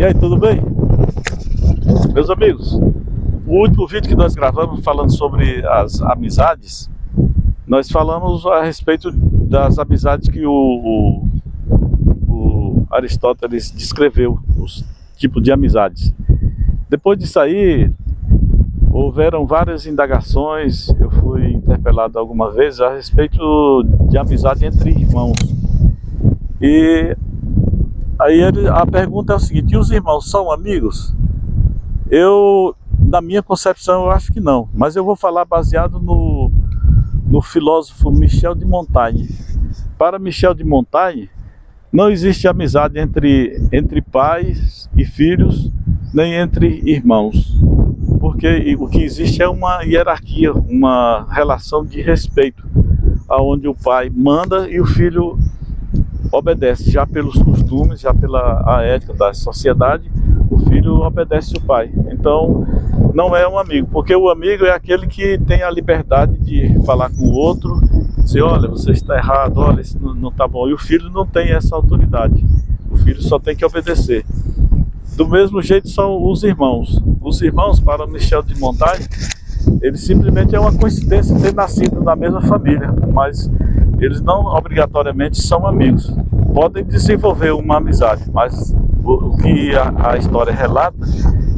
E aí, tudo bem? Meus amigos, o último vídeo que nós gravamos falando sobre as amizades, nós falamos a respeito das amizades que o Aristóteles descreveu, os tipos de amizades. Depois disso aí, houveram várias indagações, eu fui interpelado algumas vezes a respeito de amizade entre irmãos. E aí a pergunta é o seguinte: e os irmãos são amigos? Na minha concepção, eu acho que não, mas eu vou falar baseado no filósofo Michel de Montaigne. Para Michel de Montaigne, não existe amizade entre pais e filhos, nem entre irmãos, porque o que existe é uma hierarquia, uma relação de respeito, onde o pai manda e o filho obedece, já pelos costumes, já pela a ética da sociedade, o filho obedece o pai. Então, não é um amigo, porque o amigo é aquele que tem a liberdade de falar com o outro, dizer: olha, você está errado, olha, isso não está bom. E o filho não tem essa autoridade, o filho só tem que obedecer. Do mesmo jeito são os irmãos. Os irmãos, para Michel de Montaigne, eles simplesmente é uma coincidência ter nascido na mesma família, mas eles não obrigatoriamente são amigos. Podem desenvolver uma amizade, mas o que a história relata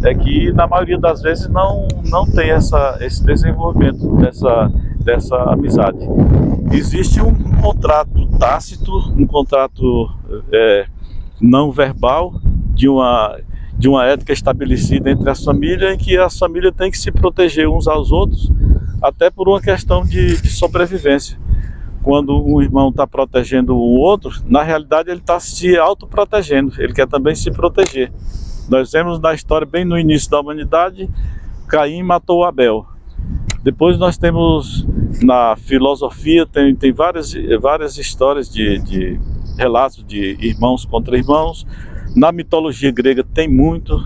é que na maioria das vezes não tem esse desenvolvimento dessa amizade. Existe um contrato tácito, um contrato não verbal de uma ética estabelecida entre as famílias, em que as famílias têm que se proteger uns aos outros, até por uma questão de sobrevivência. Quando um irmão está protegendo o outro, na realidade ele está se autoprotegendo, ele quer também se proteger. Nós vemos na história, bem no início da humanidade, Caim matou Abel. Depois nós temos na filosofia, tem várias histórias de relatos de irmãos contra irmãos. Na mitologia grega tem muito,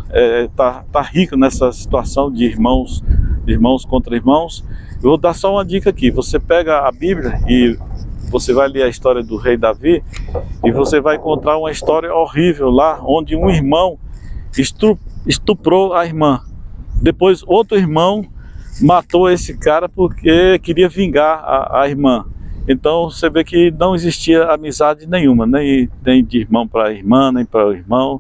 tá rico nessa situação de irmãos contra irmãos. Eu vou dar só uma dica aqui: você pega a Bíblia e você vai ler a história do rei Davi, e você vai encontrar uma história horrível lá, onde um irmão estuprou a irmã. Depois outro irmão matou esse cara porque queria vingar a irmã. Então você vê que não existia amizade nenhuma, nem de irmão para irmã, nem para o irmão.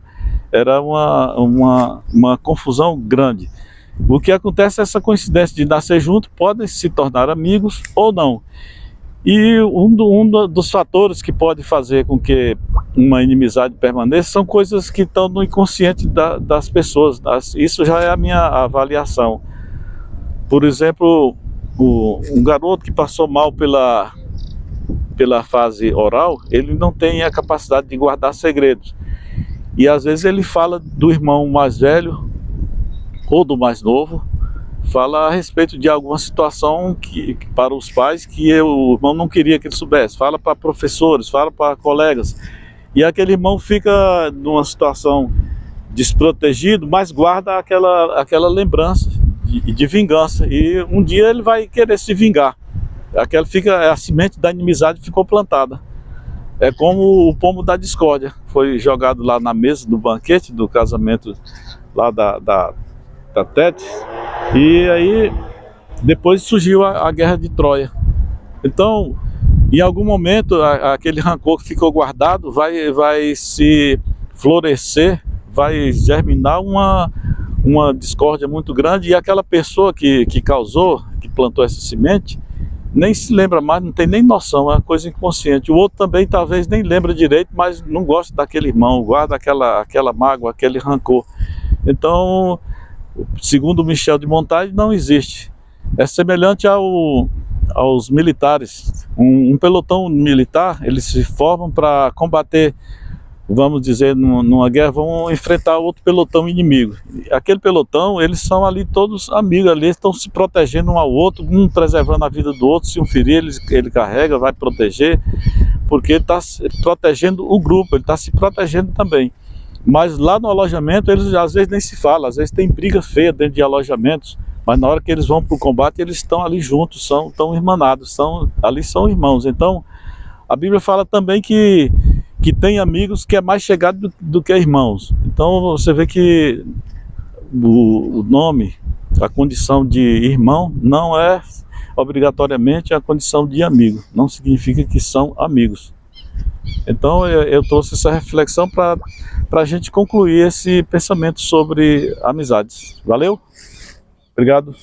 Era uma confusão grande. O que acontece é essa coincidência de nascer junto, podem se tornar amigos ou não. E um dos fatores que pode fazer com que uma inimizade permaneça são coisas que estão no inconsciente das pessoas. Isso já é a minha avaliação. Por exemplo, um garoto que passou mal pela fase oral, ele não tem a capacidade de guardar segredos. E às vezes ele fala do irmão mais velho ou do mais novo, fala a respeito de alguma situação que para os pais que o irmão não queria que ele soubesse, fala para professores, fala para colegas, e aquele irmão fica numa situação desprotegido, mas guarda aquela lembrança de vingança, e um dia ele vai querer se vingar. A semente da inimizade ficou plantada. É como o pomo da discórdia, foi jogado lá na mesa do banquete, do casamento lá da Tétis, e aí depois surgiu a guerra de Troia. Então, em algum momento, aquele rancor que ficou guardado vai se florescer, vai germinar uma discórdia muito grande, e aquela pessoa que plantou essa semente, nem se lembra mais, não tem nem noção, é uma coisa inconsciente. O outro também talvez nem lembra direito, mas não gosta daquele irmão, guarda aquela mágoa, aquele rancor. Então, segundo Michel de Montaigne, não existe. É semelhante aos militares. Um pelotão militar, eles se formam para combater, vamos dizer, numa guerra, vão enfrentar outro pelotão inimigo. Aquele pelotão, eles são ali todos amigos, ali estão se protegendo um ao outro, um preservando a vida do outro. Se um ferir, ele carrega, vai proteger, porque ele está protegendo o grupo, ele está se protegendo também. Mas lá no alojamento, eles às vezes nem se falam, às vezes tem briga feia dentro de alojamentos, mas na hora que eles vão para o combate, eles estão ali juntos, estão irmanados, ali são irmãos. Então, a Bíblia fala também que que tem amigos que é mais chegado do que irmãos. Então você vê que o nome, a condição de irmão não é obrigatoriamente a condição de amigo, não significa que são amigos. Então eu trouxe essa reflexão para a gente concluir esse pensamento sobre amizades. Valeu? Obrigado.